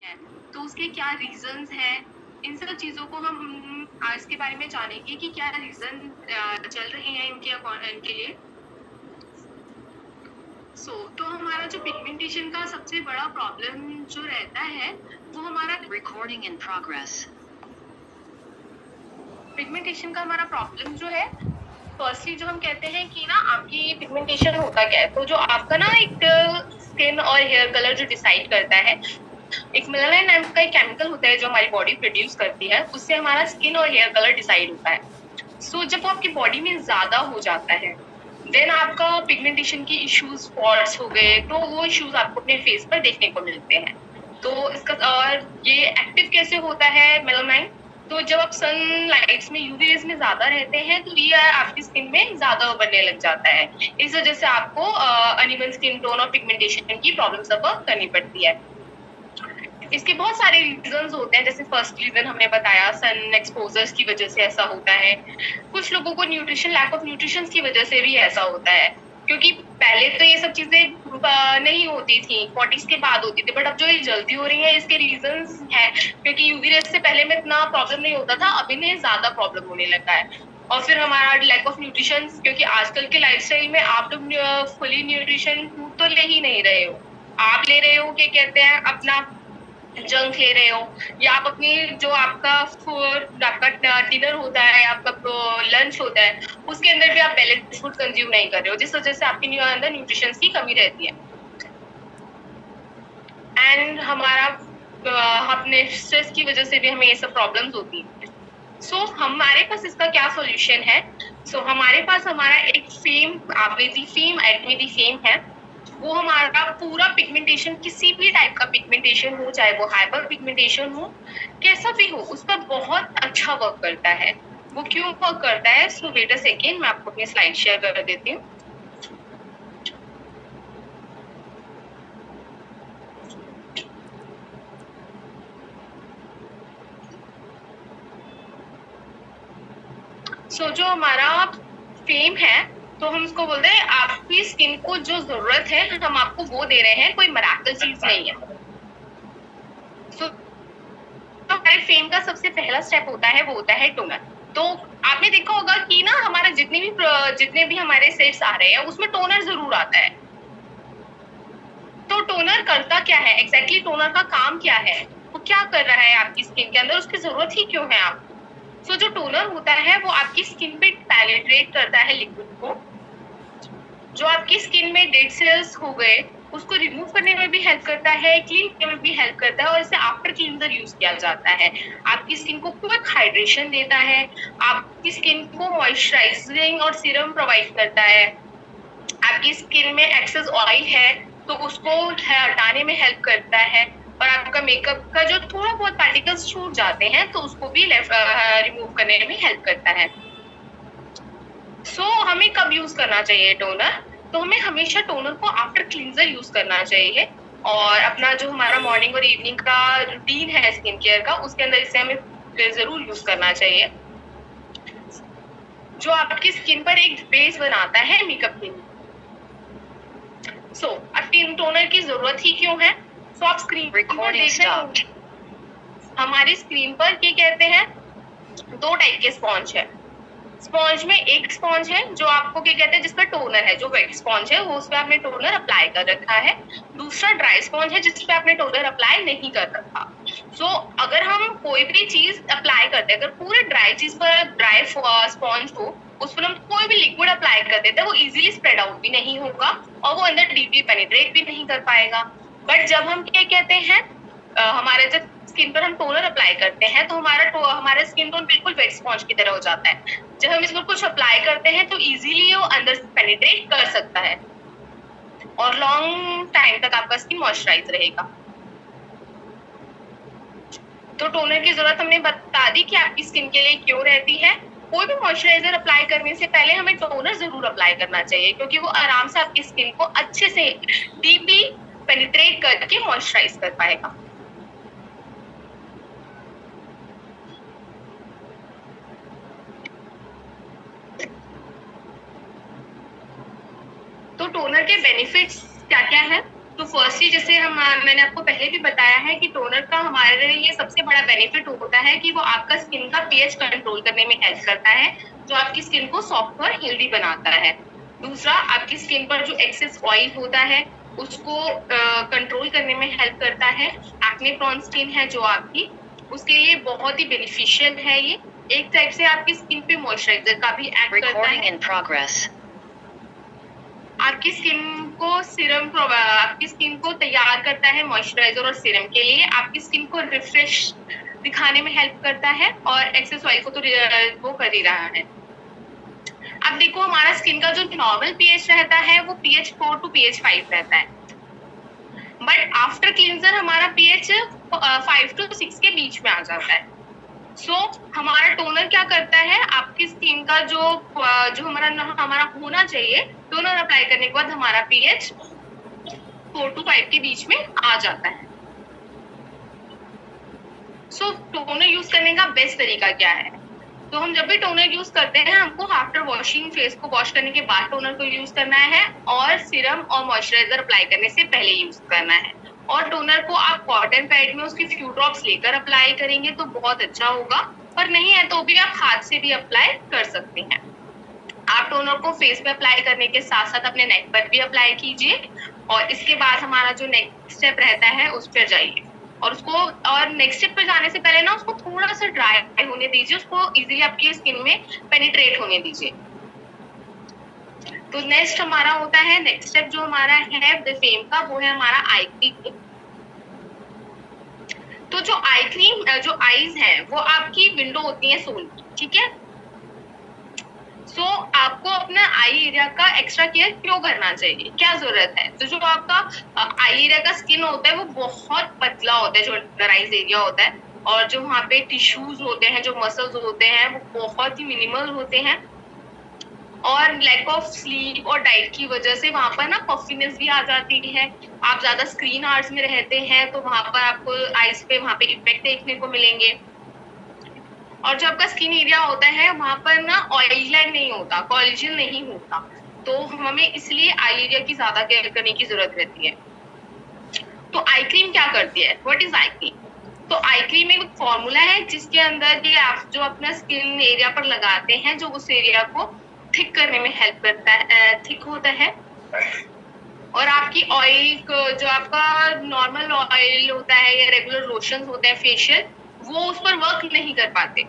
है, तो उसके क्या रीजंस हैं, इन सब चीजों को हम आज के बारे में जानेंगे कि क्या रीजन चल रहे हैं इनके लिए। तो हमारा जो पिगमेंटेशन का सबसे बड़ा प्रॉब्लम जो रहता है वो हमारा Recording in progress. पिगमेंटेशन का हमारा प्रॉब्लम जो है, फर्स्टली जो हम कहते हैं कि ना आपकी पिगमेंटेशन होता क्या है, तो जो आपका ना एक स्किन और हेयर कलर जो डिसाइड करता है, एक मेलानिन नाम का एक केमिकल होता है जो हमारी बॉडी प्रोड्यूस करती है, उससे हमारा स्किन और हेयर कलर डिसाइड होता है। जब वो आपकी बॉडी में ज्यादा हो जाता है, देन आपका पिगमेंटेशन की इश्यूज, स्पॉट्स हो गए, तो वो इश्यूज आपको अपने फेस पर देखने को मिलते हैं। तो इसका और ये एक्टिव कैसे होता है मेलानाइन, तो जब आप सनलाइट्स में यूवी रेज में ज्यादा रहते हैं तो ये आपकी स्किन में ज्यादा बनने लग जाता है। इस वजह से आपको अनइवन स्किन टोन और पिगमेंटेशन की प्रॉब्लम सब करनी पड़ती है। इसके बहुत सारे रीजंस होते हैं, जैसे फर्स्ट रीजन हमने बताया सन एक्सपोजर्स की वजह से ऐसा होता है। कुछ लोगों को न्यूट्रिशन, लैक ऑफ न्यूट्रिशन की वजह से भी ऐसा होता है, क्योंकि पहले तो ये सब चीजें नहीं होती थी, 40s के बाद होती थी, बट अब जो ये जल्दी हो रही है इसके रीजंस है, क्योंकि यूवी रेज से पहले में इतना प्रॉब्लम नहीं होता था, अभी में ज्यादा प्रॉब्लम होने लगा है। और फिर हमारा लैक ऑफ न्यूट्रिशन, क्योंकि आजकल के लाइफस्टाइल में आप लोग फुली न्यूट्रिशन फूड तो ले ही नहीं रहे हो, आप ले रहे हो क्या कहते हैं अपना जंक ले रहे हो, या आप अपनी जो आपका डिनर होता है, आपका लंच होता है, उसके अंदर भी आप बैलेंस फूड कंज्यूम नहीं कर रहे हो, जिस वजह से आपके अंदर न्यूट्रिशन की कमी रहती है। एंड हमारा अपने स्ट्रेस की वजह से भी हमें ये सब प्रॉब्लम्स होती है। हमारे पास इसका क्या सॉल्यूशन है? हमारे पास हमारा एक फेम, फेम है, वो हमारा पूरा पिगमेंटेशन, किसी भी टाइप का पिगमेंटेशन हो, चाहे वो हाइपर पिगमेंटेशन हो, कैसा भी हो, उस पर बहुत अच्छा वर्क करता है। वो क्यों वर्क करता है? वेट अ सेकेंड, मैं आपको अपनी स्लाइड शेयर कर देती हूँ। जो हमारा फेम है, तो हम उसको बोलते हैं आपकी स्किन को जो जरूरत है हम आपको वो दे रहे हैं, कोई मिरेकल चीज नहीं है। हमारे फेम का सबसे पहला स्टेप होता है, वो होता है टोनर। तो आपने देखा होगा कि ना हमारे जितने भी हमारे सेट्स आ रहे हैं उसमें टोनर जरूर आता है। तो टोनर करता क्या है एग्जैक्टली, टोनर का काम क्या है, वो क्या कर रहा है आपकी स्किन के अंदर, उसकी जरूरत ही क्यों है आपको? जो टोनर होता है वो आपकी स्किन पे पेनिट्रेट करता है लिक्विड को, जो आपकी स्किन में डेड सेल्स हो गए उसको रिमूव करने में भी हेल्प करता है, क्लीन करने में भी हेल्प करता है, और इसे आफ्टर क्लींजर यूज किया जाता है। आपकी स्किन को क्विक हाइड्रेशन देता है, आपकी स्किन को मॉइस्चराइजिंग और सीरम प्रोवाइड करता है। आपकी स्किन में एक्सेस ऑयल है तो उसको हटाने में हेल्प करता है, और आपका मेकअप का जो थोड़ा बहुत पार्टिकल्स छूट जाते हैं तो उसको भी रिमूव करने में हेल्प करता है। हमें कब यूज करना चाहिए टोनर? तो हमें हमेशा टोनर को आफ्टर क्लींजर यूज करना चाहिए, और अपना जो हमारा मॉर्निंग और इवनिंग का रूटीन है स्किन केयर का, उसके अंदर इसे हमें जरूर यूज करना चाहिए, जो आपकी स्किन पर एक बेस बनाता है मेकअप के लिए। अब टोनर की जरूरत ही क्यों है? आप स्क्रीन पर देख रहे हो, हमारी स्क्रीन पर क्या कहते हैं, दो टाइप के स्पॉन्ज है। स्पॉन्ज में एक स्पॉन्ज है जो आपको क्या कहते हैं, जिसका टोनर है, जो वेट स्पॉन्ज है वो उस पर आपने टोनर अप्लाई कर रखा है। दूसरा ड्राई स्पॉन्ज है जिस पे आपने टोनर अप्लाई नहीं कर रखा। अगर हम कोई भी चीज अप्लाई करते हैं, अगर पूरे ड्राई चीज पर ड्राई स्पॉन्ज हो, उस पर हम कोई भी लिक्विड अप्लाई कर देते हैं, वो इजीली स्प्रेड आउट भी नहीं होगा और वो अंदर डीपली पेनिट्रेट भी नहीं कर पाएगा। बट जब हम क्या कहते हैं, हमारे जब स्किन पर हम टोनर अप्लाई करते हैं तो हमारा स्किन टोन बिल्कुल वेट स्पॉन्ज की तरह हो जाता है। जब हम इसको कुछ अप्लाई करते हैं तो इजीली वो अंदर से पेनिट्रेट कर सकता है और लॉन्ग टाइम तक आपका स्किन मॉइस्चराइज रहेगा। तो टोनर की जरूरत हमने बता दी कि आपकी स्किन के लिए क्यों रहती है। कोई भी मॉइस्चराइजर अप्लाई करने से पहले हमें टोनर जरूर अप्लाई करना चाहिए, क्योंकि वो आराम से आपकी स्किन को अच्छे से डीपली पेनिट्रेट करके मॉइस्चराइज कर पाएगा। तो टोनर के बेनिफिट्स क्या क्या है? तो फर्स्टली जैसे मैंने आपको पहले भी बताया है कि टोनर का हमारे लिए सबसे बड़ा बेनिफिट होता है कि वो आपका स्किन का पीएच कंट्रोल करने में हेल्प करता है, जो आपकी स्किन को सॉफ्ट और हेल्दी बनाता है। दूसरा, आपकी स्किन पर जो एक्सेस ऑयल होता है उसको कंट्रोल करने में हेल्प करता है। एक्ने प्रोन स्किन है जो आपकी, उसके लिए बहुत ही बेनिफिशियल है ये। एक टाइप से आपकी स्किन पे मॉइस्चराइजर का भी एक्ट करता है। आपकी स्किन को आपकी स्किन को तैयार करता है मॉइस्चराइजर और सीरम के लिए। आपकी स्किन को रिफ्रेश दिखाने में हेल्प करता है और एक्सेस ऑयल को तो वो कर ही रहा है। अब देखो, हमारा स्किन का जो नॉर्मल पीएच रहता है वो pH 4 to pH 5 रहता है, बट आफ्टर क्लींजर हमारा pH 5 to 6 के बीच में आ जाता है। हमारा टोनर क्या करता है, आपकी स्किन का जो हमारा होना चाहिए, टोनर अप्लाई करने के बाद हमारा pH 4 to 5 के बीच में आ जाता है। टोनर यूज करने का बेस्ट तरीका क्या है? तो हम जब भी टोनर यूज करते हैं, हमको आफ्टर वॉशिंग फेस को वॉश करने के बाद टोनर को यूज करना है और सीरम और मॉइस्चराइजर अप्लाई करने से पहले यूज करना है। और टोनर को आप कॉटन पैड में उसकी फ्यू ड्रॉप्स लेकर अप्लाई करेंगे तो बहुत अच्छा होगा, पर नहीं है तो भी आप हाथ से भी अप्लाई कर सकते हैं। आप टोनर को फेस पे अप्लाई करने के साथ साथ अपने नेक पर भी अप्लाई कीजिए और इसके बाद हमारा जो नेक्स्ट स्टेप रहता है उस पर जाइए और नेक्स्ट स्टेप पे जाने से पहले ना उसको थोड़ा सा ड्राई होने दीजिए, उसको इजीली आपकी स्किन में पेनिट्रेट होने दीजिए। तो नेक्स्ट हमारा होता है, नेक्स्ट स्टेप जो हमारा है द फेम का, वो है हमारा आई क्रीम। तो जो आई क्रीम, जो आईज है वो आपकी विंडो होती है सोल की, ठीक है। आपको अपना आई एरिया का एक्स्ट्रा केयर क्यों करना चाहिए, क्या जरूरत है? तो जो आपका आई एरिया का स्किन होता है वो बहुत पतला होता है, जो अंडर आईज एरिया होता है, और जो वहाँ पे टिश्यूज होते हैं, जो मसल्स होते हैं वो बहुत ही मिनिमल होते हैं। और लैक ऑफ स्लीप और डाइट की वजह से वहां पर ना पफिनेस भी आ जाती है। आप ज्यादा स्क्रीन आवर्स में रहते हैं तो वहां पर आपको आईज पे वहां पे इफेक्ट देखने को मिलेंगे। और जो आपका स्किन एरिया होता है वहां पर ना ऑयल ग्लैंड नहीं होता, कोलेजन नहीं होता, तो हमें इसलिए आई एरिया की ज्यादा केयर करने की जरूरत रहती है। तो आई क्रीम क्या करती है, व्हाट इज आई क्रीम? तो आई क्रीम एक फॉर्मूला है जिसके अंदर ये आप जो अपना स्किन एरिया पर लगाते हैं, जो उस एरिया को थिक करने में हेल्प करता है, थिक होता है। और आपकी ऑयल, जो आपका नॉर्मल ऑयल होता है या रेगुलर लोशन होते हैं फेशियल, वो उस पर वर्क नहीं कर पाते।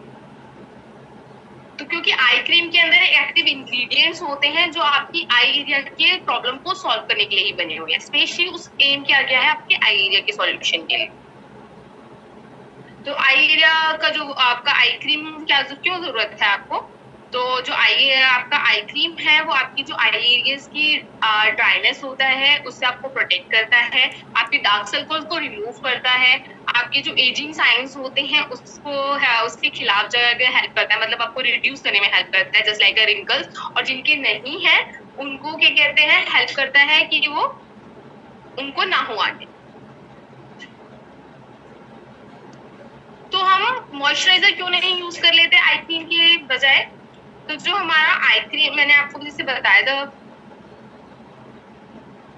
तो क्योंकि आई क्रीम के अंदर एक्टिव इंग्रेडिएंट्स होते हैं जो आपकी आई एरिया के प्रॉब्लम को सॉल्व करने के लिए ही बने हुए हैं। स्पेशली उस एम किया गया है आपके आई एरिया के सॉल्यूशन के लिए। तो आई एरिया का जो आपका आई क्रीम क्यों जरूरत है आपको? तो जो आपका आई क्रीम है वो आपकी जो आई एरियाज की ड्राइनेस होता है उससे आपको प्रोटेक्ट करता है, आपके डार्क सर्कल्स को रिमूव करता है, आपके जो एजिंग साइंस होते हैं उसके खिलाफ जगह हेल्प करता है, मतलब आपको रिड्यूस करने में हेल्प करता है, जस्ट लाइक रिंकल्स। और जिनके नहीं है उनको क्या कहते हैं, हेल्प करता है कि वो उनको ना हो आगे। तो हम मॉइस्चराइजर क्यों नहीं यूज कर लेते आई क्रीम के बजाय? तो जो हमारा आई क्रीम मैंने आपको जैसे बताया था,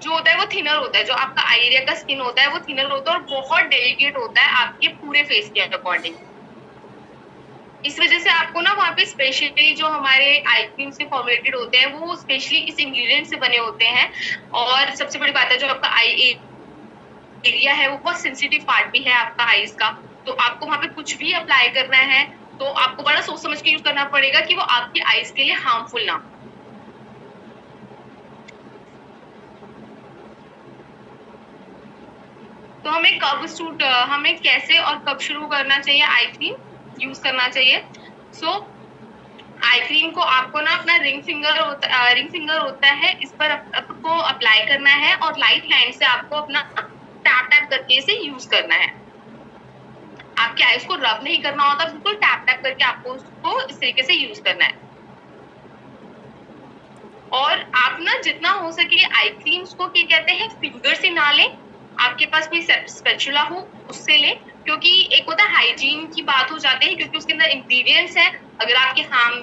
जो होता है वो थिनर होता है, जो आपका आई एरिया का स्किन होता है वो थिनर होता है और बहुत डेलिकेट होता है आपके पूरे फेस के अकॉर्डिंग। इस वजह से आपको ना वहाँ पे स्पेशली जो हमारे आई क्रीम से फॉर्मुलेटेड होते हैं वो स्पेशली इस इंग्रेडिएंट से बने होते हैं। और सबसे बड़ी बात है, जो आपका आई एरिया है वो बहुत सेंसिटिव पार्ट भी है आपका आईज का, तो आपको वहाँ पे कुछ भी अप्लाई करना है तो आपको बड़ा सोच समझ के यूज करना पड़ेगा कि वो आपकी आईज के लिए हार्मफुल ना। तो हमें कैसे और कब शुरू करना चाहिए आई क्रीम यूज करना चाहिए? आई क्रीम को आपको ना अपना रिंग फिंगर होता है, इस पर आपको अप्लाई करना है और लाइट हैंड से आपको अपना टैप करके इसे यूज करना है। आपके आईज को रब नहीं करना होता, बिल्कुल टैप करके आपको उसको इस तरीके से यूज करना है। और आप ना जितना हो सके आई क्रीम्स को क्या कहते हैं फिंगर से ना लें, आपके पास कोई स्पैचुला हो उससे लें, क्योंकि एक होता है हाइजीन की बात हो जाती है, क्योंकि उसके अंदर इंग्रेडिएंट्स है अगर आपके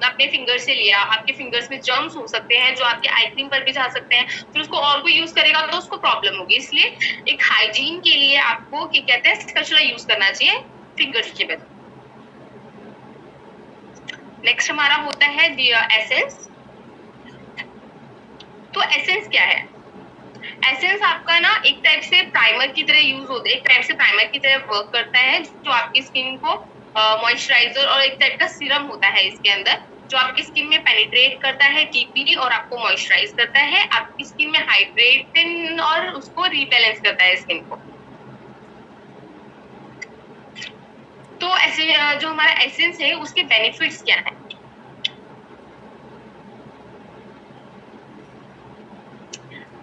अपने फिंगर से लिया, आपके फिंगर्स में जर्म्स हो सकते हैं जो आपके आई क्रीम पर भी जा सकते हैं, फिर उसको और कोई यूज करेगा तो उसको प्रॉब्लम होगी। इसलिए एक हाइजीन के लिए आपको क्या कहते हैं स्पैचुला यूज करना चाहिए फिंगर्स के बजाय। नेक्स्ट हमारा होता है एसेंस। तो एसेंस क्या है? एसेंस आपका ना एक टाइप से प्राइमर की तरह यूज होता है, एक टाइप से प्राइमर की तरह वर्क करता है, जो आपकी स्किन को मॉइस्चराइजर और एक टाइप का सीरम होता है इसके अंदर, जो आपकी स्किन में पेनिट्रेट करता है डीपली और आपको मॉइस्चराइज करता है, आपकी स्किन में हाइड्रेट और उसको रीबैलेंस करता है स्किन को। तो ऐसे जो हमारा एसेंस है उसके बेनिफिट्स क्या है?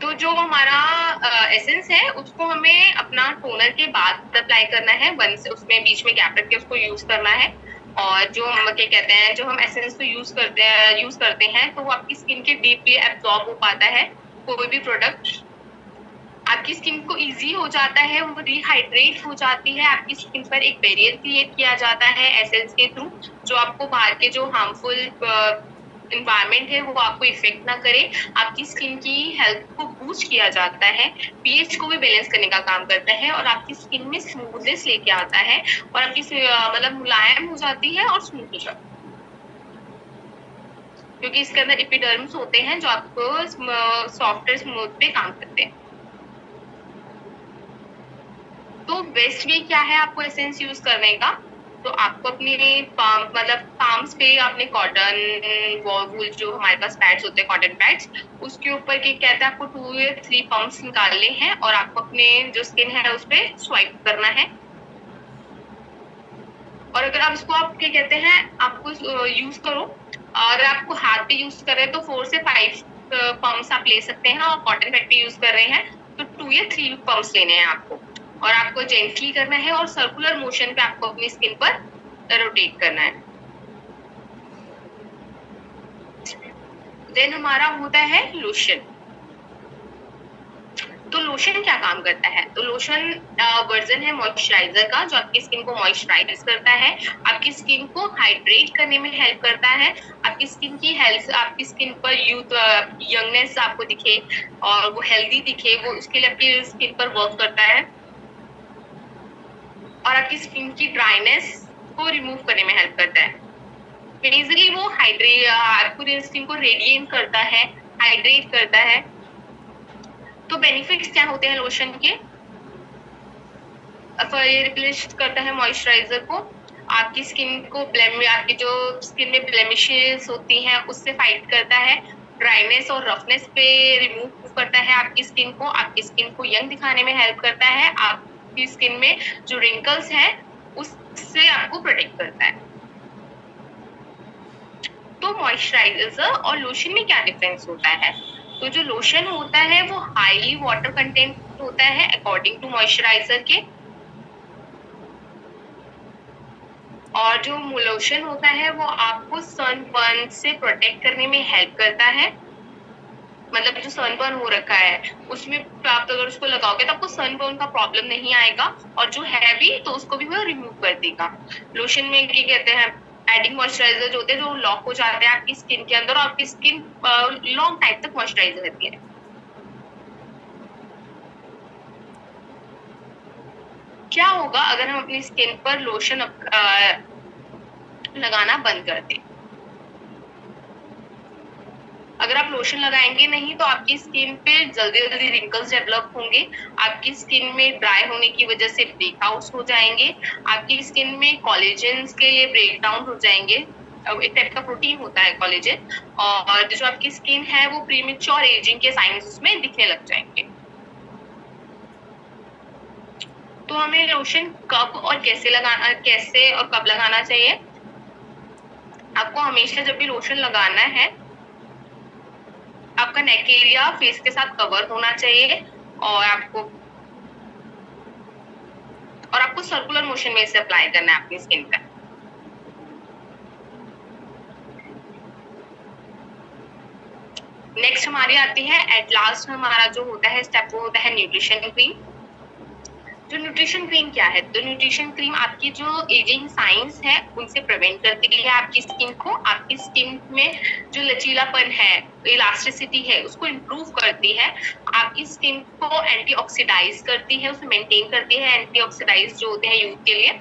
तो जो हमारा एसेंस है उसको हमें अपना टोनर के बाद अप्लाई करना है, उसमें बीच में गैप रख के उसको यूज करना है। और जो हम क्या कहते हैं, जो हम एसेंस को यूज करते हैं तो वो आपकी स्किन के डीपली एब्जॉर्ब हो पाता है। कोई भी प्रोडक्ट आपकी स्किन को इजी हो जाता है, वो रिहाइड्रेट हो जाती है, आपकी स्किन पर एक बैरियर क्रिएट किया जाता है एसेंस के थ्रू, जो आपको बाहर के जो हार्मफुल इन्वायरमेंट है वो आपको इफेक्ट ना करे। आपकी स्किन की हेल्थ को बूस्ट किया जाता है, पीएच को भी बैलेंस करने का काम करता है और आपकी स्किन में स्मूथनेस लेके आता है और आपकी मतलब मुलायम हो जाती है और स्मूथ हो जाती है, क्योंकि इसके अंदर एपिडर्म्स होते हैं जो आपको सॉफ्टवेयर स्मूथ पे काम करते हैं। तो बेस्ट वे क्या है आपको एसेंस यूज करने का? तो आपको अपने पाम्स पे आपने कॉटन वूल जो हमारे पास पैड्स होते हैं कॉटन पैड्स, उसके ऊपर क्या कहते हैं आपको 2 या 3 पंप्स निकालने हैं और आपको अपने जो स्किन है उस पर स्वाइप करना है। और अगर आप इसको आप क्या कहते हैं आपको यूज करो, और आपको हाथ पे यूज कर रहे हैं तो 4 से 5 पंप्स आप ले सकते हैं, और कॉटन पैड पे यूज कर रहे हैं तो 2 या 3 पंप्स लेने हैं आपको, और आपको जेंटली करना है और सर्कुलर मोशन पे आपको अपनी स्किन पर रोटेट करना है। देन हमारा होता है लोशन। तो लोशन क्या काम करता है? तो लोशन वर्जन है मॉइस्चराइजर का, जो आपकी स्किन को मॉइस्चराइज करता है, आपकी स्किन को हाइड्रेट करने में हेल्प करता है, आपकी स्किन की हेल्थ, आपकी स्किन पर यूथ यंगनेस आपको दिखे और वो हेल्दी दिखे, वो उसके लिए आपकी स्किन पर वर्क करता है, और आपकी स्किन की ड्राइनेस को रिमूव करने में हेल्प करता है। बेसिकली वो आपकी स्किन को रेडिएंट करता है, हाइड्रेट करता है। तो बेनिफिट्स क्या होते हैं लोशन के? ये रिप्लेस करता है मॉइस्चराइजर को, आपकी स्किन को आपकी जो स्किन में ब्लेमिशेस होती हैं उससे फाइट करता है, ड्राइनेस और रफनेस पे रिमूव करता है आपकी स्किन को यंग दिखाने में हेल्प करता है, आपकी स्किन में जो रिंकल्स हैं उससे आपको प्रोटेक्ट करता है। तो मॉइस्चराइजर और लोशन में क्या डिफरेंस होता है? तो जो लोशन होता है वो हाईली वाटर कंटेंट होता है अकॉर्डिंग टू मॉइस्चराइजर के, और जो लोशन होता है वो आपको सनबर्न से प्रोटेक्ट करने में हेल्प करता है। मतलब जो सनबर्न हो रखा है उसमें आप अगर उसको लगाओगे तो आपको सनबर्न का प्रॉब्लम नहीं आएगा, और जो है भी तो उसको भी वो रिमूव कर देगा। लोशन में क्या कहते हैं एडिंग मॉइस्चराइजर जो होते हैं जो लॉक हो जाते हैं आपकी स्किन के अंदर, और आपकी स्किन लॉन्ग टाइम तक मॉइस्चराइज रहती है। क्या होगा अगर हम अपनी स्किन पर लोशन लगाना बंद कर दें? अगर आप लोशन लगाएंगे नहीं तो आपकी स्किन पे जल्दी जल्दी रिंकल्स डेवलप होंगे, आपकी स्किन में ड्राई होने की वजह से ब्रेकआउट्स हो जाएंगे, आपकी स्किन में कोलेजन के ब्रेक डाउन हो जाएंगे, एक टाइप का प्रोटीन होता है कोलेजन, और जो आपकी स्किन है वो प्रीमेच्योर एजिंग के साइंस उसमें दिखने लग जाएंगे। तो हमें लोशन कब और कैसे और कब लगाना चाहिए? आपको हमेशा जब भी लोशन लगाना है आपका नेक एरिया फेस के साथ कवर होना चाहिए, और आपको सर्कुलर मोशन में इसे अप्लाई करना है अपनी स्किन पर। नेक्स्ट हमारी आती है एट लास्ट हमारा जो होता है स्टेप वो होता है न्यूट्रिशन क्रीम। जो न्यूट्रिशन क्रीम क्या है, तो न्यूट्रिशन क्रीम आपकी जो एजिंग साइंस है उनसे प्रिवेंट करती है आपकी स्किन को, आपकी स्किन में जो लचीलापन है, इलास्टिसिटी है, उसको इम्प्रूव करती है, आपकी स्किन को एंटीऑक्सीडाइज करती है, उसे मेंटेन करती है, एंटीऑक्सीडाइज जो होते हैं यूथ के लिए,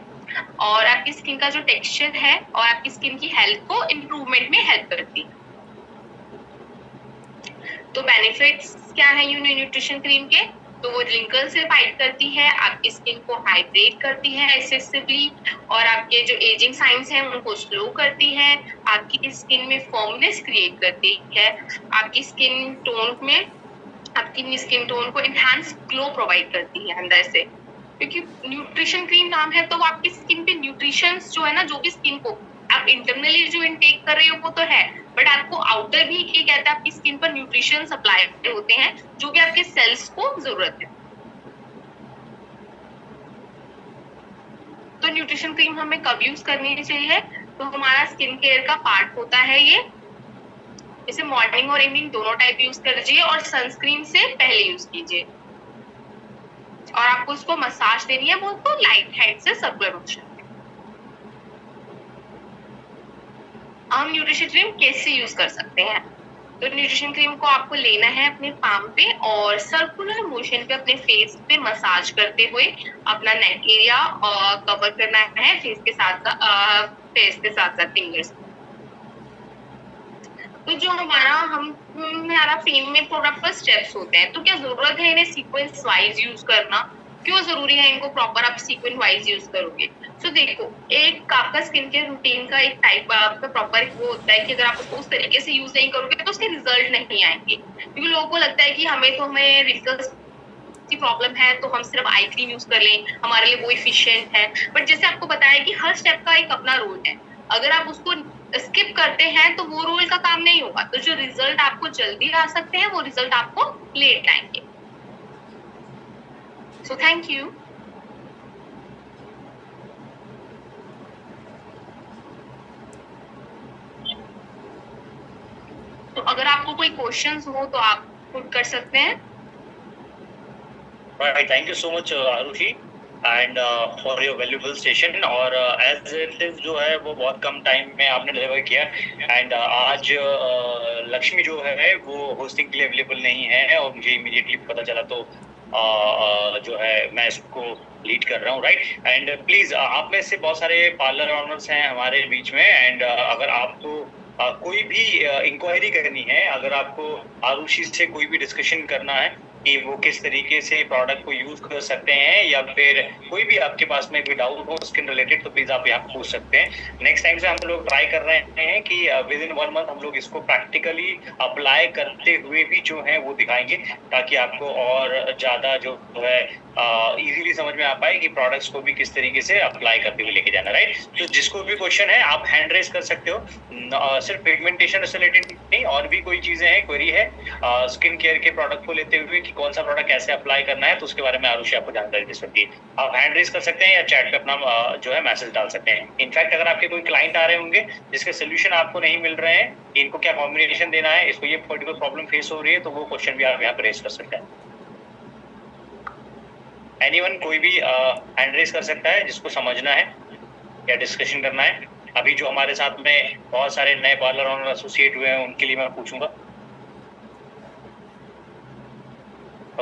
और आपकी स्किन का जो टेक्सचर है और आपकी स्किन की हेल्थ को इम्प्रूवमेंट में हेल्प करती है। तो बेनिफिट्स क्या है न्यूट्रिशन क्रीम के, तो वो रिंकल से फाइट करती है, आपकी स्किन को हाइड्रेट करती है एक्सेसिवली, और आपके जो एजिंग साइंस हैं उनको स्लो करती है, आपकी स्किन में फर्मनेस क्रिएट करती है, आपकी स्किन टोन में, आपकी स्किन टोन को एनहांस ग्लो प्रोवाइड करती है अंदर से, क्योंकि न्यूट्रिशन क्रीम नाम है तो वो आपकी स्किन पे न्यूट्रिशन जो है ना, जो भी स्किन को आप इंटरनली जो इनटेक कर रहे हो वो तो है, बट आपको आउटर भी ये कहता है आपकी स्किन पर न्यूट्रिशन सप्लाई होते हैं जो कि आपके सेल्स को जरूरत है। तो न्यूट्रिशन क्रीम हमें कब यूज करनी चाहिए, तो हमारा स्किन केयर का पार्ट होता है ये, इसे मॉर्निंग और इवनिंग दोनों टाइप यूज कीजिए, और सनस्क्रीन से पहले यूज कीजिए, और आपको उसको मसाज देनी है, वो तो लाइट हैंड से सर्कुलर मोशन। हम न्यूट्रिशन क्रीम कैसे यूज कर सकते हैं, तो न्यूट्रिशन क्रीम को आपको लेना है अपने पाम पे और सर्कुलर मोशन पे अपने फेस पे मसाज करते हुए अपना नेक एरिया कवर करना है फेस के साथ फिंगर्स। तो जो हमारा फेम में प्रॉपर स्टेप्स होते हैं, तो क्या जरूरत है इन्हें सीक्वेंस वाइज यूज करना, क्यों जरूरी है इनको प्रॉपर आप सीक्वेंस वाइज यूज करोगे। तो देखो, एक आपका स्किन केयर रूटीन का एक टाइप आपका प्रॉपर वो होता है कि अगर आप उसको उस तरीके से यूज नहीं करोगे तो उसके रिजल्ट नहीं आएंगे, क्योंकि लोगों को लगता है कि हमें रिंकल्स की प्रॉब्लम है तो हम सिर्फ आई क्रीम यूज कर लें, हमारे लिए वो इफिशिएंट है, बट जैसे आपको बताया कि हर स्टेप का एक अपना रोल है, अगर आप उसको स्किप करते हैं तो वो रोल का काम नहीं होगा, तो जो रिजल्ट आपको जल्दी आ सकते हैं वो रिजल्ट आपको लेट आएंगे। सो थैंक यू। तो अगर आपको कोई क्वेश्चंस हो तो आप पुट कर सकते हैं। Right, thank you so much Aarushi and for your valuable session, और एज इट इज जो है वो बहुत कम टाइम में आपने डिलीवर किया, एंड आज लक्ष्मी जो है वो होस्टिंग के लिए अवेलेबल नहीं है और मुझे इमीडिएटली पता चला, तो जो है मैं इसको लीड कर रहा हूँ, राइट। एंड प्लीज आप में से बहुत सारे पार्लर ऑनर्स हैं हमारे बीच में, एंड अगर आपको कोई भी इंक्वायरी करनी है, अगर आपको आरुषि से कोई भी डिस्कशन करना है कि वो किस तरीके से प्रोडक्ट को यूज कर सकते हैं, या फिर कोई भी आपके पास में कोई डाउट हो स्किन रिलेटेड, तो प्लीज आप यहाँ पूछ सकते हैं। नेक्स्ट टाइम से हम लोग ट्राई कर रहे हैं कि विद इन 1 मंथ हम लोग इसको प्रैक्टिकली अप्लाई करते हुए भी जो है वो दिखाएंगे, ताकि आपको और ज्यादा जो है इजीली समझ में आ पाए कि प्रोडक्ट्स को भी किस तरीके से अप्लाई करते हुए लेके जाना, राइट। तो जिसको भी क्वेश्चन है आप हैंड रेज कर सकते हो, सिर्फ पिगमेंटेशन से रिलेटेड नहीं, और भी कोई चीजें हैं, क्वेरी है स्किन केयर के प्रोडक्ट को लेते हुए कि कौन सा प्रोडक्ट कैसे अप्लाई करना है, तो उसके बारे में आरुषि आपको जानकारी दे सकती है। आप हैंड रेज कर सकते हैं या चैट पे अपना जो है मैसेज डाल सकते हैं। इनफैक्ट अगर आपके कोई क्लाइंट आ रहे होंगे जिसके सोल्यूशन आपको नहीं मिल रहे हैं, इनको क्या कॉम्बिनेशन देना है, इसको ये पर्टिकुलर प्रॉब्लम फेस हो रही है, तो वो क्वेश्चन भी आप यहाँ पे रेज कर सकते हैं। एनीवन, कोई भी हैंड रेज कर सकता है जिसको समझना है या डिस्कशन करना है। अभी जो हमारे साथ में बहुत सारे नए पार्लर ऑनर एसोसिएट हुए हैं उनके लिए मैं पूछूंगा।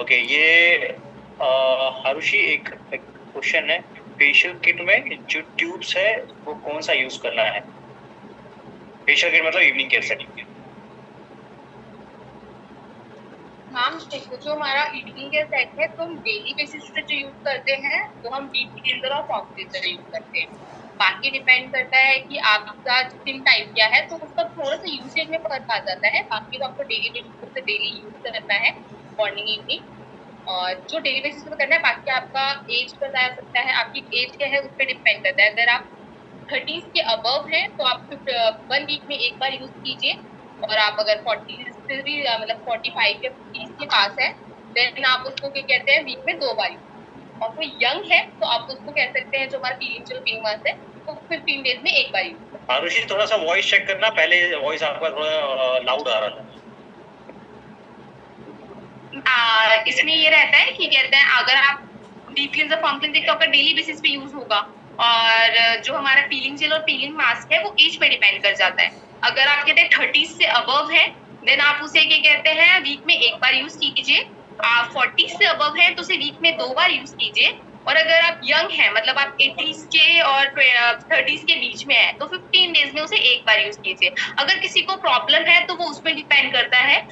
ओके, ये आरुषि एक क्वेश्चन है, फेशियल किट में जो ट्यूब्स है वो कौन सा यूज करना है? फेशियल किट मतलब इवनिंग केयर सेट। मैम देखो, जो हमारा इवनिंग केयर सेट है तो हम डेली बेसिस पे जो यूज करते हैं तो हम डीप क्लींजर और सॉफ्ट क्लींजर यूज करते हैं। बाकी डिपेंड करता है कि आपका स्किन टाइप क्या है, तो उसका थोड़ा सा यूसेज में फर्क आ जाता है। बाकी तो आपको डेली बेसिस पे डेली यूज करना है, मॉर्निंग इवनिंग, और जो डेली बेसिस पे करना है। बाकी आपका एज बताया सकता है, आपकी एज क्या है उस पर डिपेंड करता है। अगर आप 30s के अबव हैं तो आप 1 वीक में एक बार यूज कीजिए, और आप अगर 40 से भी मतलब 45 या 50 के पास है देन आप उसको क्या कहते हैं वीक में 2 बार यूज। और कोई यंग है तो आप उसको कह सकते हैं जो हमारा पीरियड पीइंग मंथ है तो 15 डेज में एक बार यूज। आरुषि थोड़ा सा वॉइस चेक करना, पहले वॉइस आपका थोड़ा लाउड आ रहा था। इसमें ये रहता है कि कहते हैं अगर आप डीप क्लींजर, फॉर्म क्लींजर तो आपका डेली बेसिस पे यूज होगा। और जो हमारा पीलिंग जेल और पीलिंग मास्क है वो एज पे डिपेंड कर जाता है। अगर आप कहते हैं 30 से अबव है, देन आप उसे क्या कहते हैं वीक में एक बार यूज कीजिए। आप 40 से अबव है तो उसे वीक में 2 बार यूज कीजिए। और अगर आप यंग हैं, मतलब आप 80s के और 30s के बीच में है, तो 15 डेज में उसे एक बार यूज कीजिए। अगर किसी को प्रॉब्लम है तो वो उसमें डिपेंड करता है।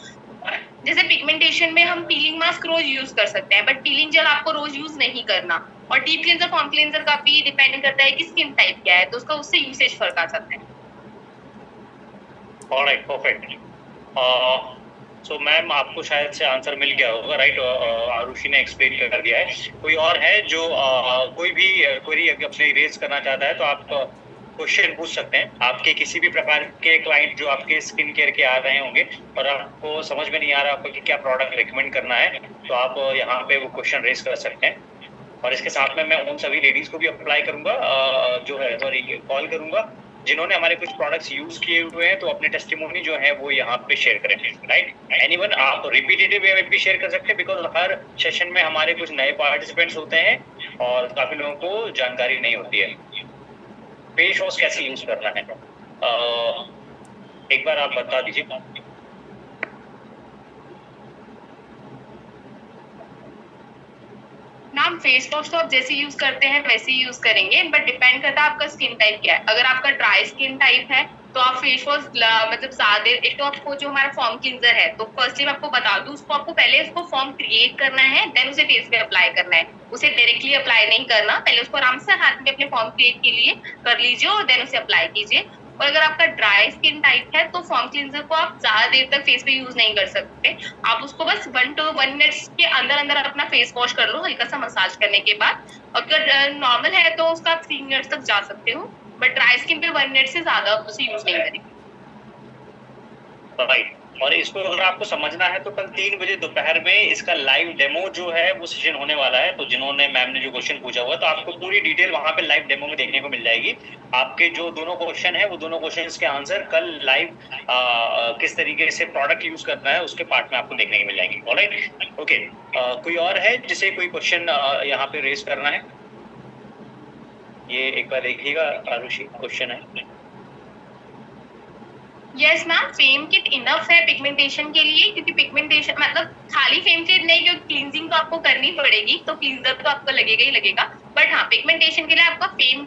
जैसे पिगमेंटेशन में हम पीलिंग मास्क रोज यूज कर सकते हैं, बट पीलिंग जेल आपको रोज यूज नहीं करना। और डीप क्लींजर, फॉर्म क्लींजर का भी डिपेंड करता है कि स्किन टाइप क्या है, तो उसका उससे यूसेज फर्क आ जाता है। Alright, perfect. सो मैम, आपको शायद से आंसर मिल गया होगा, राइट? आरुषि ने एक्सप्लेन कर दिया है। कोई और है जो कोई भी क्वेरी अपने रेज करना चाहता है तो आप क्वेश्चन पूछ सकते हैं। आपके किसी भी प्रकार के क्लाइंट जो आपके स्किन केयर के आ रहे होंगे और आपको समझ में नहीं आ रहा आपको कि क्या प्रोडक्ट रिकमेंड करना है, तो आप यहाँ पे वो क्वेश्चन रेज कर सकते हैं। और इसके साथ में मैं उन सभी लेडीज को भी अप्लाई करूंगा, जो है सॉरी कॉल करूंगा, जिन्होंने हमारे कुछ प्रोडक्ट्स यूज किए हुए हैं, तो अपने टेस्टिमोनी जो है वो यहाँ पे शेयर करें, राइट? एनीवन, आप रिपीटेटिव वे में भी शेयर कर सकते हैं, बिकॉज हर सेशन में हमारे कुछ नए पार्टिसिपेंट्स होते हैं और काफी लोगों को जानकारी नहीं होती है फेस वॉश कैसे यूज करना है। एक बार आप बता दीजिए। नाम फेस वॉश तो आप जैसे यूज करते हैं वैसे ही यूज करेंगे, बट डिपेंड करता है आपका स्किन टाइप क्या है। अगर आपका ड्राई स्किन टाइप है तो आप फेस वॉश मतलब ज्यादा, एक तो आपको जो हमारा फॉर्म क्लींजर है, तो फर्स्टली मैं आपको बता दूं, उसको आपको पहले उसको फॉर्म क्रिएट करना है, देन उसे फेस पे अप्लाई करना है। उसे डायरेक्टली अप्लाई नहीं करना, पहले उसको आराम से हाथ में अपने फॉर्म क्रिएट के लिए कर लीजिए और देन उसे अप्लाई कीजिए। और अगर आपका ड्राई स्किन टाइप है तो फॉर्म क्लींजर को आप ज्यादा देर तक फेस पे यूज नहीं कर सकते। आप उसको बस 1 to 1 मिनट्स के अंदर अंदर अपना फेस वॉश कर लो, हल्का सा मसाज करने के बाद। अगर नॉर्मल है तो उसका आप 3 मिनट्स तक जा सकते हो, बट ड्राई स्किन पे 1 मिनट से ज्यादा उसे यूज नहीं करेंगे। राइट। और इसको अगर आपको समझना है तो कल 3 बजे दोपहर में इसका लाइव डेमो जो है वो सेशन होने वाला है। तो जिन्होंने मैम ने जो क्वेश्चन पूछा हुआ, तो आपको पूरी डिटेल वहां पे लाइव डेमो में देखने को मिल जाएगी। आपके जो दोनों क्वेश्चन है वो दोनों क्वेश्चन के आंसर कल लाइव किस तरीके से प्रोडक्ट यूज करना है उसके पार्ट में आपको देखने को मिल जाएंगे। Alright, okay. कोई और है जिसे कोई क्वेश्चन यहाँ पे रेज करना है? ये एक बार देखिएगा, आरुषि क्वेश्चन है। Yes ma'am, fame kit enough है पिगमेंटेशन के लिए, क्योंकि पिगमेंटेशन मतलब खाली फेम किट नहीं, क्योंकि क्लींजिंग तो आपको करनी पड़ेगी, तो क्लींजर तो आपको लगेगा ही लगेगा। बट हाँ, पिगमेंटेशन के लिए आपका फेम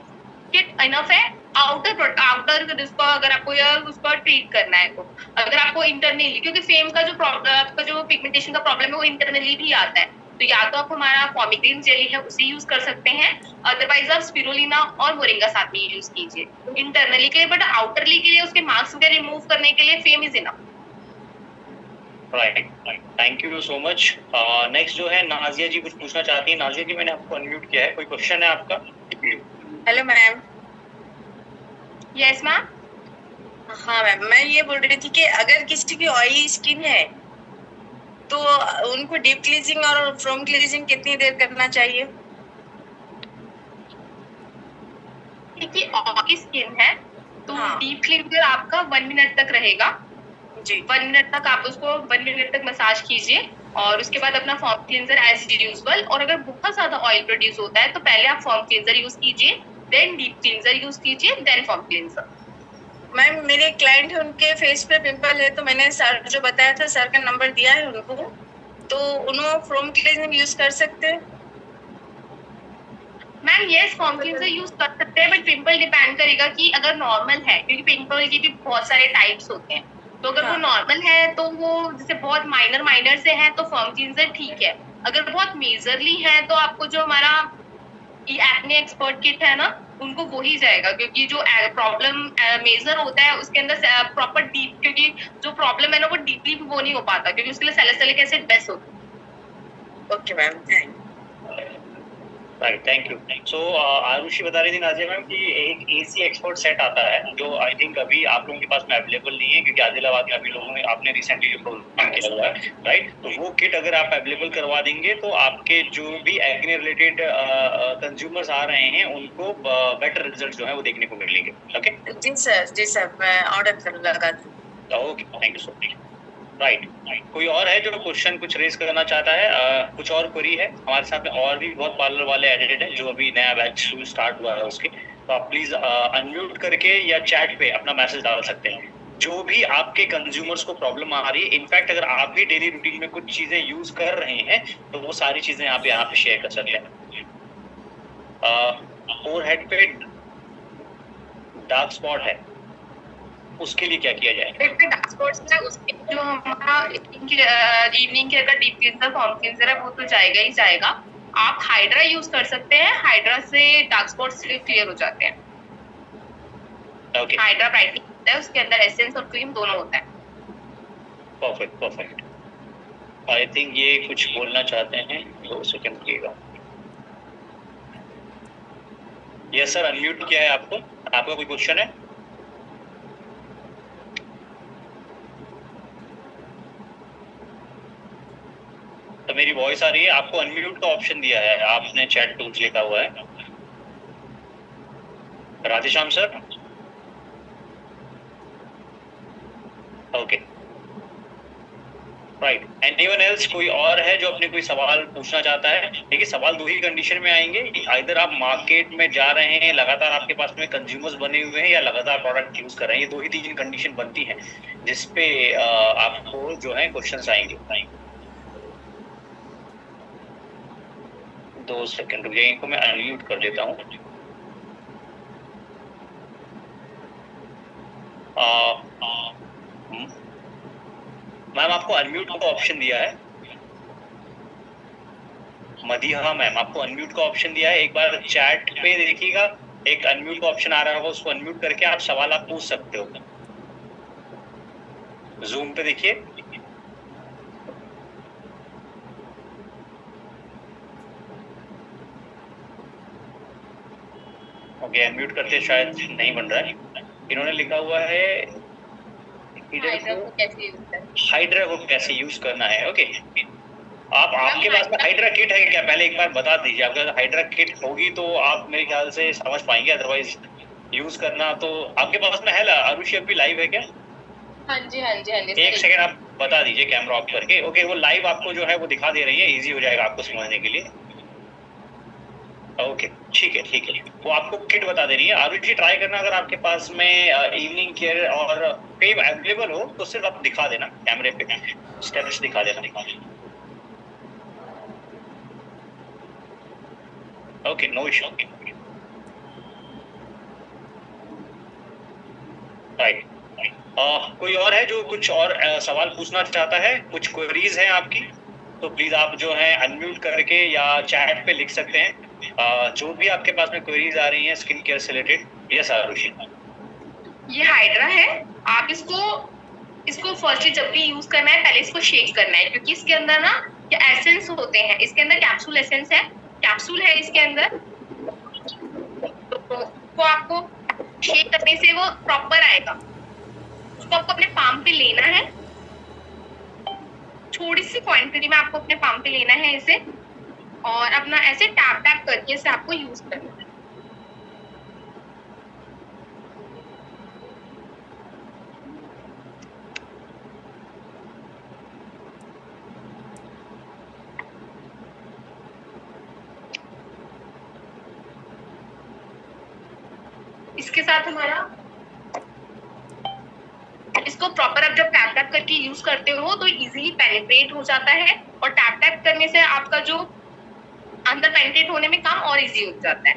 किट इनफ है। आउटर जिसको अगर आपको उसको ट्रीट करना है, तो अगर आपको इंटरनली, क्योंकि फेम का जो प्रॉब्लम, आपका जो पिगमेंटेशन का प्रॉब्लम है वो इंटरनली भी आता है, तो या तो आप हमारा पॉमीग्रेन जेली है उसे यूज कर सकते हैं, अदरवाइज आप स्पिरुलिना और मोरिंगा साथ में यूज कीजिए इंटरनली के लिए। बट आउटरली के लिए उसके मार्क्स वगैरह रिमूव करने के लिए fame is enough. Right, thank you so much. Next जो है नाजिया जी कुछ पूछना चाहती हैं। नाजिया जी, मैंने आपको अनम्यूट किया है, कोई क्वेश्चन है आपका? Hello ma'am. Yes ma'am. हाँ मैम, मैं ये बोल रही थी कि अगर किसी की ऑयली स्किन है तो उनको डीप क्लीजिंग और फोम क्लीजिंग कितनी देर करना चाहिए? देखिए, ऑयली स्किन है तो हाँ। डीप क्लींजर आपका 1 मिनट तक रहेगा जी। 1 मिनट तक आप उसको 1 मिनट तक मसाज कीजिए, और उसके बाद अपना फॉर्म क्लींजर एज यूजुअल। और अगर बहुत ज्यादा ऑयल प्रोड्यूस होता है तो पहले आप फॉर्म क्लींजर यूज कीजिए, देन डीप क्लींजर यूज कीजिए, देन फॉर्म क्लींजर। मैम, मेरे क्लाइंट है, उनके फेस पे पिंपल है, तो मैंने सर जो बताया था, सर का नंबर दिया है उनको, तो उन्होंने फोम क्लीजिंग यूज कर सकते हैं? Ma'am yes, form cleanser use कर सकते हैं, बट पिंपल डिपेंड करेगा कि अगर नॉर्मल है, क्योंकि पिंपल के भी बहुत सारे टाइप्स होते हैं, तो अगर वो नॉर्मल है तो वो जैसे बहुत माइनर से है तो फॉर्म क्लींजर ठीक है। अगर बहुत मेजरली है तो आपको जो हमारा एक्ने एक्सपर्ट किट है ना, उनको वो ही जाएगा, क्योंकि जो प्रॉब्लम मेजर होता है उसके अंदर प्रॉपर डीप, क्योंकि जो प्रॉब्लम है ना वो डीपली वो नहीं हो पाता, क्योंकि उसके लिए सैलिसिलिक एसिड बेस्ट होता है। Okay ma'am, thank. Right, thank you. So Arushi बता रही थी नाजिया मैम कि एक एसी एक्सपर्ट सेट आता है जो आई थिंक अभी आप लोगों के पास में अवेलेबल नहीं है, क्योंकि आदिलाबाद में अभी लोगों ने आपने रिसेंटली जो प्रोग्राम किया हुआ है, राइट? तो वो किट अगर आप अवेलेबल करवा देंगे तो आपके जो भी एक्ने रिलेटेड कंज्यूमर्स आ रहे हैं उनको बेटर रिजल्ट जो है वो देखने को मिलेंगे। ओके जी सर, मैं ऑर्डर कर लगा। Okay, thank you so much. Right. कोई और है जो क्वेश्चन कुछ रेज करना चाहता है? कुछ और क्वेरी है? हमारे साथ में और भी बहुत पार्लर वाले एडिटेड हैं जो अभी नया बैच स्टार्ट हुआ है उसके, तो आप प्लीज अनम्यूट करके या चैट पे अपना मैसेज डाल सकते हैं। जो भी आपके कंज्यूमर्स को प्रॉब्लम आ रही है, इनफैक्ट अगर आप भी डेली रूटीन में कुछ चीजें यूज कर रहे हैं तो वो सारी चीजें आप यहाँ पे शेयर कर सकते हैं। फोरहेड पे डार्क स्पॉट है, उसके लिए क्या किया जाए? पे डार्क स्पॉट्स है उसके जो हमारा इवनिंग केयर का डीप क्लींजर फॉर्म क्लींजर है वो तो जाएगा ही जाएगा। आप हाइड्रा यूज कर सकते हैं, हाइड्रा से डार्क स्पॉट्स क्लियर हो जाते हैं। ओके, हाइड्रा ब्राइटनिंग होता है, उसके अंदर एसेंस और क्रीम दोनों होता है। Perfect perfect. आई थिंक ये कुछ बोलना चाहते हैं, 2 सेकंड रुकिएगा। यस सर, अनम्यूट किया है आपको। आपका कोई क्वेश्चन है? तो मेरी वॉइस आ रही है? आपको अनम्यूट का ऑप्शन दिया है, आपने चैट टूल्स लिखा हुआ है। Radheshyam sir, okay right. Anyone else? कोई और है जो अपने कोई सवाल पूछना चाहता है? देखिए, सवाल 2 ही कंडीशन में आएंगे, इधर आप मार्केट में जा रहे हैं, लगातार आपके पास में कंज्यूमर्स बने हुए हैं, या लगातार प्रोडक्ट यूज कर रहे हैं। ये 2 ही 3 कंडीशन बनती है जिसपे आपको जो है क्वेश्चंस आएंगे। 2 सेकंड रुकिए, इनको मैं अनम्यूट कर देता हूँ। मैम, आपको अनम्यूट का ऑप्शन दिया है। मदीहा मैम, आपको अनम्यूट का ऑप्शन दिया है। एक बार चैट पे देखिएगा, एक अनम्यूट का ऑप्शन आ रहा होगा, उसको अनम्यूट करके आप सवाल आप पूछ सकते हो। जूम पे देखिए। ओके, अनम्यूट करते शायद नहीं बन रहा है। इन्होंने लिखा हुआ है हाइड्रा को कैसे यूज करना है। ओके, आपके पास में हाइड्रा किट है क्या? पहले एक बार बता दीजिए। अगर हाइड्रा किट होगी तो आप मेरे ख्याल से समझ पाएंगे, अदरवाइज यूज करना तो आपके पास में है। आरुषि अभी लाइव है क्या? हाँ जी हाँ जी हाँ जी। एक सेकंड आप बता दीजिए कैमरा ऑफ करके। ओके, वो लाइव आपको जो है वो दिखा दे रही है, इजी हो जाएगा आपको समझने के लिए। ओके, ठीक है ठीक है। वो आपको किट बता दे रही है। आरुषि, ट्राई करना, अगर आपके पास में इवनिंग केयर और फेम अवेलेबल हो तो सिर्फ आप दिखा देना कैमरे पे, स्टेप्स दिखा देना। Okay, no issue. राइट। कोई और है जो कुछ और सवाल पूछना चाहता है? कुछ क्वेरीज हैं आपकी तो प्लीज आप जो है अनम्यूट करके या चैट पे लिख सकते हैं। जो भी आपके पास में क्वेरीज आ रही हैं स्किन केयर से रिलेटेड। यस आरुषि, ये हाइड्रा है। आप इसको फर्स्टली जब भी यूज करना है पहले इसको शेक करना है, क्योंकि इसके अंदर ना क्या एसेंस होते हैं। इसके अंदर कैप्सूल एसेंस है, कैप्सूल है इसके अंदर। तो वो आपको शेक करने से वो प्रॉपर आएगा। उसको आपको अपने पाम पे लेना है, थोड़ी सी क्वांटिटी में आपको अपने पाम पे लेना है इसे, और अपना ऐसे टैप टैप करके इसे आपको यूज करना है। इसके साथ हमारा इसको प्रॉपर आप जब टैप टैप करके यूज करते हो तो इजीली पेनिट्रेट हो जाता है, और टैप टैप करने से आपका जो अंदर पेनिट्रेट होने में काम और इजी हो जाता है।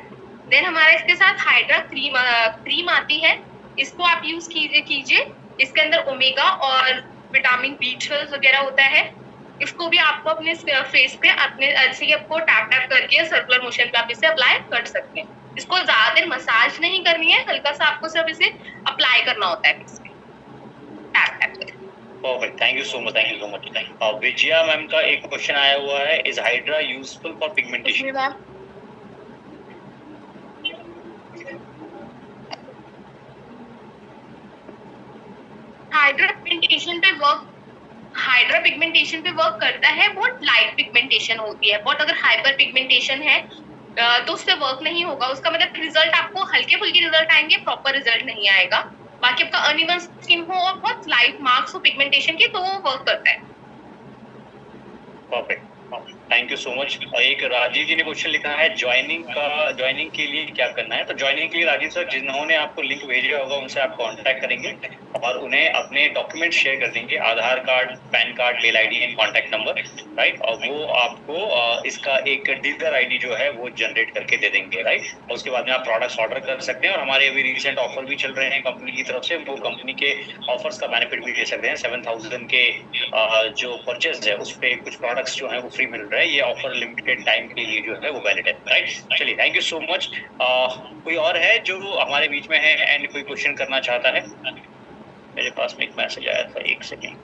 देन हमारा इसके साथ हाइड्रा क्रीम आती है, इसको आप यूज कीजिए। इसके अंदर ओमेगा और विटामिन B12 वगैरह होता है। इसको भी आपको अपने फेस पे अपने ऐसे ही आपको टैप टैप करके सर्कुलर मोशन पे आप इसे अप्लाई कर सकते हैं। इसको ज्यादा देर मसाज नहीं करनी है, हल्का सा आपको सिर्फ इसे अप्लाई करना होता है फेस पे, टैप टैप करके। Perfect, thank you so much, thank you so much. Vijaya ma'am का एक क्वेश्चन आया हुआ है, is hydra useful for pigmentation? Hydra pigmentation पे वर्क करता है। बहुत लाइट पिगमेंटेशन होती है, बहुत अगर हाइपर पिगमेंटेशन है तो उससे वर्क नहीं होगा। उसका मतलब रिजल्ट आपको हल्के फुल्के रिजल्ट आएंगे, प्रॉपर रिजल्ट नहीं आएगा। बाकी आपका अनइवन स्किन हो और बहुत लाइट मार्क्स हो पिगमेंटेशन के, तो वो वर्क करता है। Perfect, thank you so much. एक राजीव जी ने क्वेश्चन लिखा है ज्वाइनिंग के लिए क्या करना है। तो ज्वाइनिंग के लिए राजीव सर जिन्होंने आपको लिंक भेजा होगा उनसे आप कांटेक्ट करेंगे और उन्हें अपने डॉक्यूमेंट शेयर कर देंगे, Aadhaar card, PAN card, mail ID and contact number, right. और वो आपको इसका एक डीलर आईडी जो है वो जनरेट करके दे देंगे, राइट। और उसके बाद में आप प्रोडक्ट्स ऑर्डर कर सकते हैं और हमारे अभी रिसेंट ऑफर भी चल रहे हैं कंपनी की तरफ से, वो कंपनी के ऑफर्स का बेनिफिट भी ले सकते हैं। 7000 के जो परचेज है उस पर कुछ प्रोडक्ट्स जो है वो फ्री मिल रहा है। ये ऑफर लिमिटेड टाइम के लिए जो है वो वैलिड है, राइट। चलिए, थैंक यू सो मच। कोई और है जो हमारे बीच में है एंड कोई क्वेश्चन करना चाहता है? मेरे पास में एक मैसेज आया था, एक सेकेंड।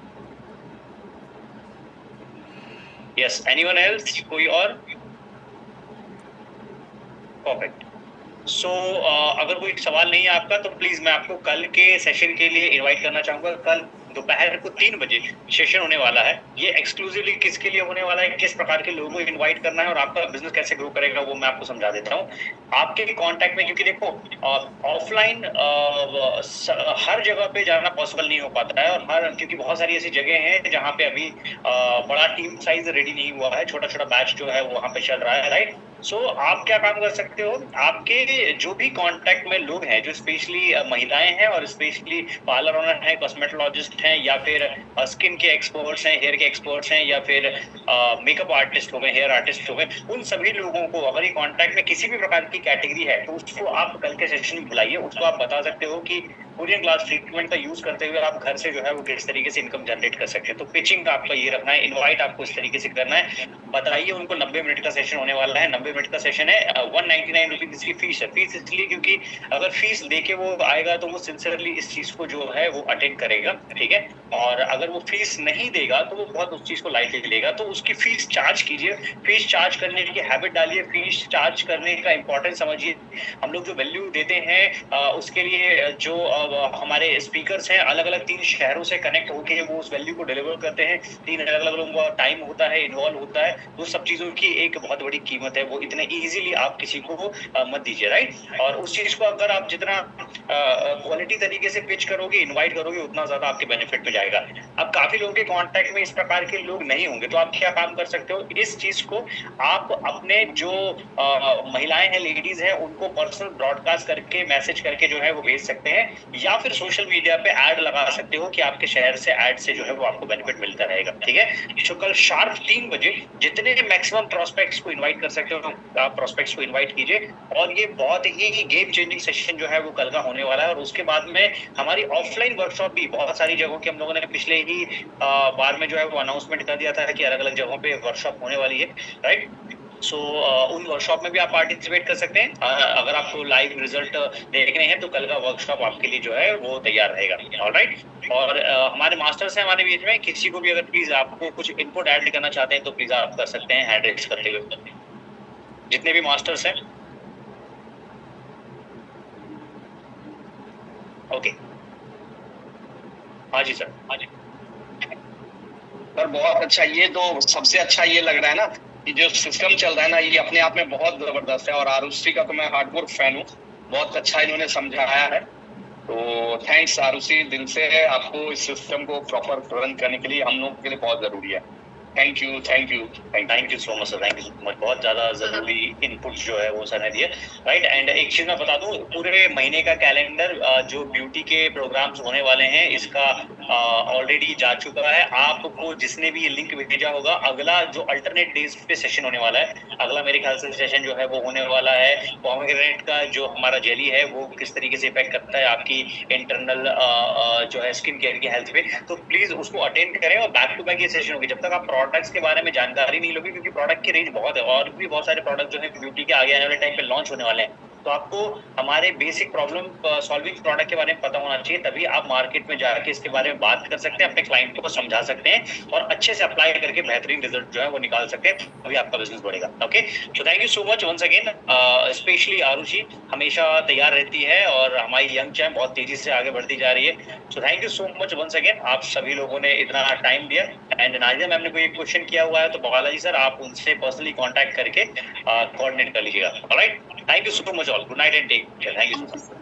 Yes, anyone else? कोई और? परफेक्ट। सो अगर कोई सवाल नहीं है आपका तो प्लीज मैं आपको कल के सेशन के लिए इनवाइट करना चाहूंगा। कल दोपहर को 3 बजे सेशन होने वाला है। ये एक्सक्लूसिवली किसके लिए होने वाला है, किस प्रकार के लोगों को इनवाइट करना है और आपका बिजनेस कैसे ग्रो करेगा वो मैं आपको समझा देता हूँ। आपके कांटेक्ट में, क्योंकि देखो ऑफलाइन हर जगह पे जाना पॉसिबल नहीं हो पाता है और क्योंकि बहुत सारी ऐसी जगह हैं जहाँ पे अभी बड़ा टीम साइज रेडी नहीं हुआ है, छोटा छोटा बैच जो है वो वहाँ पे चल रहा है, राइट। सो आप क्या काम कर सकते हो, आपके जो भी कांटेक्ट में लोग हैं जो स्पेशली महिलाएं हैं और स्पेशली पार्लर ओनर हैं, कॉस्मेटोलॉजिस्ट हैं या फिर स्किन के एक्सपर्ट्स हैं, हेयर के एक्सपर्ट्स हैं या फिर मेकअप आर्टिस्ट हो गए, हेयर आर्टिस्ट हो गए, उन सभी लोगों को अगर ये कांटेक्ट में किसी भी प्रकार की कैटेगरी है तो उसको आप कल के सेशन में बुलाइए। उसको आप बता सकते हो कि कोरियन ग्लास ट्रीटमेंट का यूज करते हुए आप घर से जो है वो किस तरीके से इनकम जनरेट कर सकते हैं। तो पिचिंग का आपका ये रखना है, इनवाइट आपको इस तरीके से करना है। बताइए उनको 90 मिनट का सेशन होने वाला है। 90 मिनट का सेशन है। 199 रुपीज इसकी फीस है। फीस इसलिए क्योंकि अगर फीस देके वो आएगा तो वो सिंसियरली इस चीज को जो है वो अटेंड करेगा, ठीक है। और अगर वो फीस नहीं देगा तो वो बहुत उस चीज को लाइटली लेगा। तो उसकी फीस चार्ज कीजिए, फीस चार्ज करने की हैबिट डालिए, फीस चार्ज करने का इंपॉर्टेंस समझिए। हम लोग जो वैल्यू देते हैं उसके लिए जो हमारे स्पीकर्स हैं अलग अलग 3 शहरों से कनेक्ट होके वो उस वैल्यू को डिलीवर करते हैं। 3 अलग अलग लोगों का टाइम होता है, इन्वॉल्व होता है। वो सब चीजों की एक बहुत बड़ी कीमत है, वो इतने इजीली आप किसी को मत दीजिए, राइट। और उस चीज को अगर आप जितना क्वालिटी तरीके से पिच करोगे, इनवाइट करोगे, उतना ज्यादा आपके बेनिफिट में जाएगा। अब काफी लोगों के कांटेक्ट में इस प्रकार के लोग नहीं होंगे तो आप क्या काम कर सकते हो, इस चीज को आप अपने जो महिलाएं हैं, लेडीज हैं, उनको पर्सनल ब्रॉडकास्ट करके मैसेज करके जो है वो भेज सकते हैं या फिर सोशल मीडिया पे ऐड लगा सकते हो कि आपके शहर से ऐड से जो है वो आपको बेनिफिट मिलता रहेगा, ठीक है। तो कल शार्प 3 बजे जितने मैक्सिमम प्रोस्पेक्ट्स को इनवाइट कर सकते हो आप प्रोस्पेक्ट्स को इनवाइट कीजिए। और ये बहुत ही गेम चेंजिंग सेशन जो है वो कल का होने वाला है। और उसके बाद में हमारी ऑफलाइन वर्कशॉप भी बहुत सारी जगहों की हम लोगों ने पिछले ही बार में जो है वो अनाउंसमेंट कर दिया था कि अलग अलग जगहों पे वर्कशॉप होने वाली है, राइट। सो उन वर्कशॉप में भी आप पार्टिसिपेट कर सकते हैं। अगर आपको लाइव रिजल्ट देखने हैं तो कल का वर्कशॉप आपके लिए जो है वो तैयार रहेगा, ऑलराइट। और हमारे मास्टर्स हैं हमारे बीच में, किसी को भी अगर प्लीज आपको कुछ इनपुट ऐड करना चाहते हैं तो प्लीज आप कर सकते हैं हैंड रेज करते हुए, जितने भी मास्टर्स हैं। ओके, हाँ जी सर, हाँ जी सर, बहुत अच्छा। ये तो सबसे अच्छा ये लग रहा है ना कि जो सिस्टम चल रहा है ना ये अपने आप में बहुत जबरदस्त है। और आरुषि का तो मैं हार्डकोर फैन हूँ, बहुत अच्छा इन्होंने समझाया है। तो थैंक्स आरुषि, दिल से आपको इस सिस्टम को प्रॉपर रन करने के लिए हम लोग के लिए बहुत जरूरी है। Thank you, thank you, thank you so much sir, thank you so much. बहुत ज्यादा जरूरी इनपुट जो है वो सर ने दिया, राइट। एंड एक चीज मैं बता दूं, पूरे महीने का कैलेंडर जो ब्यूटी के प्रोग्राम्स होने वाले हैं इसका ऑलरेडी जा चुका है। आपको जिसने भी ये लिंक भेजा होगा, अगला जो अल्टरनेट डेज पे सेशन होने वाला है, अगला मेरे ख्याल से सेशन जो है वो होने वाला है पोमेग्रेनेट का जो हमारा जेली है वो किस तरीके से इफेक्ट करता है आपकी इंटरनल जो है स्किन केयर की हेल्थ पे। तो प्लीज उसको अटेंड करें और बैक टू बैक ये सेशन होगी। जब तक आप प्रोडक्ट्स के बारे में जानकारी नहीं लोगे, क्योंकि प्रोडक्ट की रेंज बहुत है और भी बहुत सारे प्रोडक्ट जो है ब्यूटी के आगे आने वाले टाइम पे लॉन्च होने वाले हैं, तो आपको हमारे बेसिक प्रॉब्लम सॉल्विंग प्रोडक्ट के बारे में पता होना चाहिए। तभी आप मार्केट में जाके इसके बारे में बात कर सकते हैं, अपने क्लाइंट को समझा सकते हैं और अच्छे से अप्लाई करके बेहतरीन रिजल्ट जो है वो निकाल सकते हैं, तभी आपका बिजनेस बढ़ेगा। Okay, so thank you so much once again. Specially Aarushi हमेशा तैयार रहती है और हमारी यंग चैम्प बहुत तेजी से आगे बढ़ती जा रही है। So thank you so much once again, आप सभी लोगों ने इतना टाइम दिया। एंड नाजिया मैम ने कोई क्वेश्चन किया हुआ है तो बालाजी सर आप उनसे पर्सनली कॉन्टैक्ट करके कोऑर्डिनेट कर लीजिएगा। Alright, thank you so much all, good night and take care. Thank you so much.